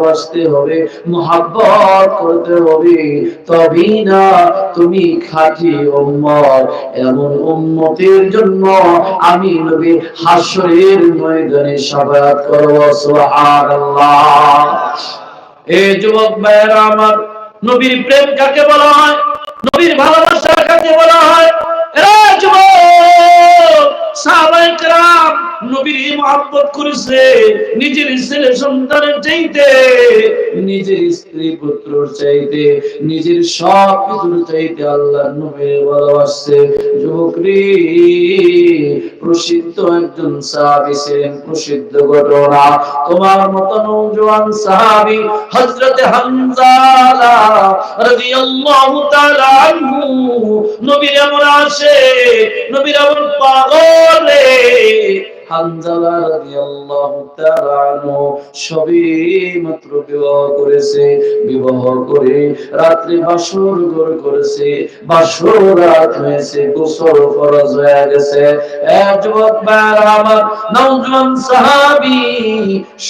ভালোবাসতে হবে, মুহাব্বত করতে হবে, তবেই না তুমি খাঁটি উম্মত। এমন উম্মতের জন্য আমি নবী হাসরের ময়দানে শাফাআত করব। সুবহানাল্লাহ। এ যুবক ভাইরা আমার, নবীর প্রেম কাকে বলা হয়, নবীর ভালোবাসা কাকে বলা হয়? এরা যুবক সাহাবায়ে কেরাম নবীর মহব্বত করেছে নিজের ছেলে সন্তানের চাইতে, নিজের স্ত্রী পুত্রর চাইতে, নিজের সব কিছুর চাইতে আল্লাহর নবীর ভালোবাসছে। যুবক রে, প্রসিদ্ধ একজন সাহাবী ছিলেন, প্রসিদ্ধ ঘটনা। তোমার মত নওজোয়ান সাহাবী হযরতে হামজালা রাদিয়াল্লাহু তাআলা আনহু নবীর এমন আসে, নবীর এমন পাগল রে। হামজালা রাদিয়াল্লাহু তাআলা আনহু সবে মাত্র বিবাহ করেছে, বিবাহ করে রাত্রে বাসর ঘর করেছে, বাসর রাত হয়েছে, গোসল ফরজ হয়ে গেছে। এক যুবক ভাইরা আমার, নওজোয়ান সাহাবী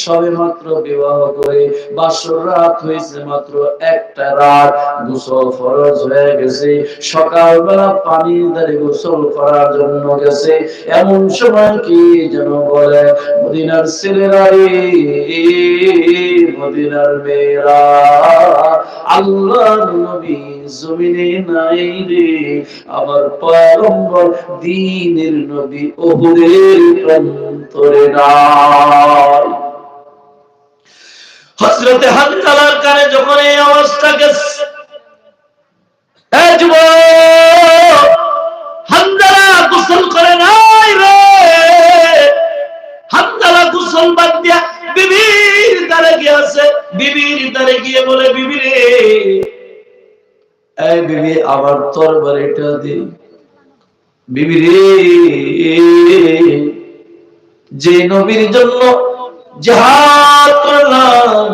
সবে মাত্র বিবাহ করে বাসর রাত হয়েছে মাত্র একটা রাত, গোসল ফরজ হয়ে গেছে। সকালবেলা পানির ধারে গোসল করার জন্য গেছে, এমন সময় কি যেন বলে, মদিনার ছেলেরা রে, মদিনার মেয়েরা, আল্লাহর নবী জমিনে নাই রে, আমার পয়গম্বর দ্বীনের নবী উহুদের প্রান্তরে নাই। হযরতে হানজালার কানে যখন এই আওয়াজটা গেছে, এই যুবক, হানজালা গোসল করে নাই রে। হানজালা গোসল বাদ দিয়া বিবির দ্বারে গিয়েছে, বিবির দ্বারে গিয়ে বলে, বিবি রে, এই বিবি আমার তরবারিটা দে। বিবি রে, যে নবীর জন্য জিহাদ করলাম,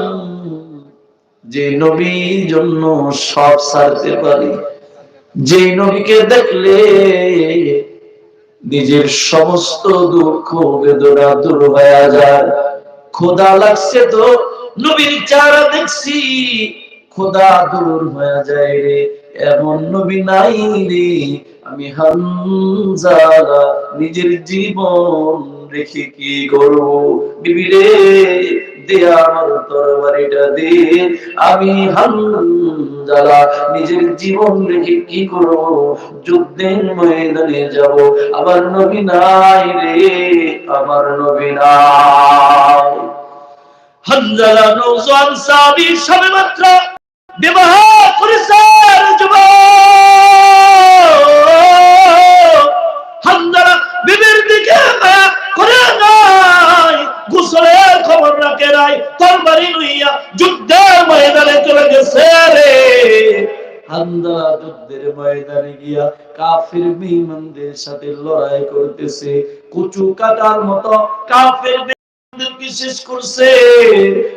যে নবীর জন্য সব ছাড়তে পারি, যে নবীকে দেখলে নিজের সমস্ত দুঃখ বেদনা দূর হয়ে যায়, খোদা লাগছে তো নবীর চেহারা দেখছি, খোদা দূর হয়ে যায় রে, এমন নবী নাই রে। আমি হামজালা নিজের জীবন রেখে কি করব? বিবি রে, দে আমার তরবারিটা দে, আমি হামজালা নিজের জীবন রেখে কি করব? যুদ্ধের ময়দানে যাব, আমার নবী নাই রে, আমার নবী নাই। হামজালা নওজোয়ান সাহাবী সবেমাত্র বিবাহ করেছে। হামজালা বিবির দিকে মায়া করে নাই, গোসলের খবর রাখে নাই, তরবারি লইয়া যুদ্ধের ময়দানে চলে গেছে রে। হামজালা যুদ্ধের ময়দানে গিয়া কাফির বেঈমানদের সাথে লড়াই করতেছে, কুচু কাটার মতো কাফির বেঈমানদেরকে শেষ করছে।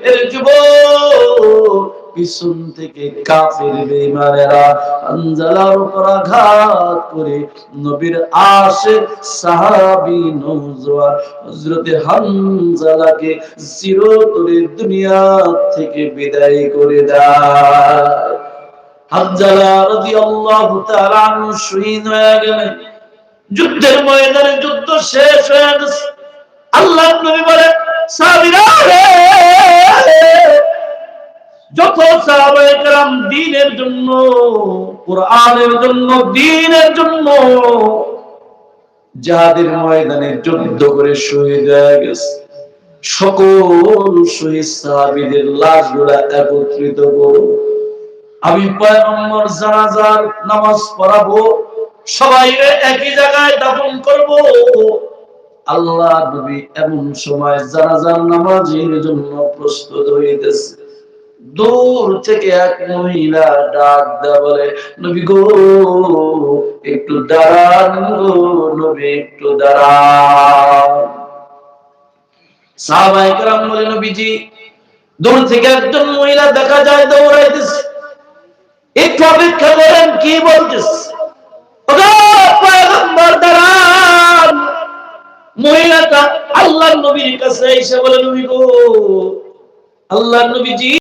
এর যুবক, পিছন থেকে কাফির বেঈমানেরা হামজালার উপর আঘাত করে নবীর আশিক সাহাবী নওজোয়ান হযরতে হামজালাকে চিরতরে দুনিয়া থেকে বিদায় করে দেয়। হামজালা রাদিয়াল্লাহু তাআলা আনহু শহীদ হয়ে গেলেন। যুদ্ধের ময়দানে যুদ্ধ শেষ হয়ে গেছে। আল্লাহর নবী বলে, সাহাবীরা রে, যত সাহাবায়ে কেরাম দ্বীনের জন্য, কুরআনের জন্য, দ্বীনের জন্য জিহাদের ময়দানে যুদ্ধ করে শহীদ হয়ে গেছে, সকল শহীদ সাহাবীদের লাশগুলো একত্রিত করো, আমি পয়গম্বর জানাজার নামাজ পড়াবো, সবাই একই জায়গায় দাফন করব। আল্লাহ নবী এমন সময় জানাজার নামাজের জন্য প্রস্তুত হইতেছে। দূর থেকে এক মহিলা ডাক দেয়া বলে, নবী গো, একটু দাঁড়ান গো, নবী একটু দাঁড়ান। সাহাবায়ে কেরাম বলে, নবীজি। দূর থেকে একজন মহিলা দেখা যায় দৌড়াইতেছে, একটু অপেক্ষা করেন, কি বলতেছে? পয়গম্বর দাঁড়ান। মহিলাটা আল্লাহর নবীর কাছে এসে বলে, নবী গো, আল্লাহর নবীজি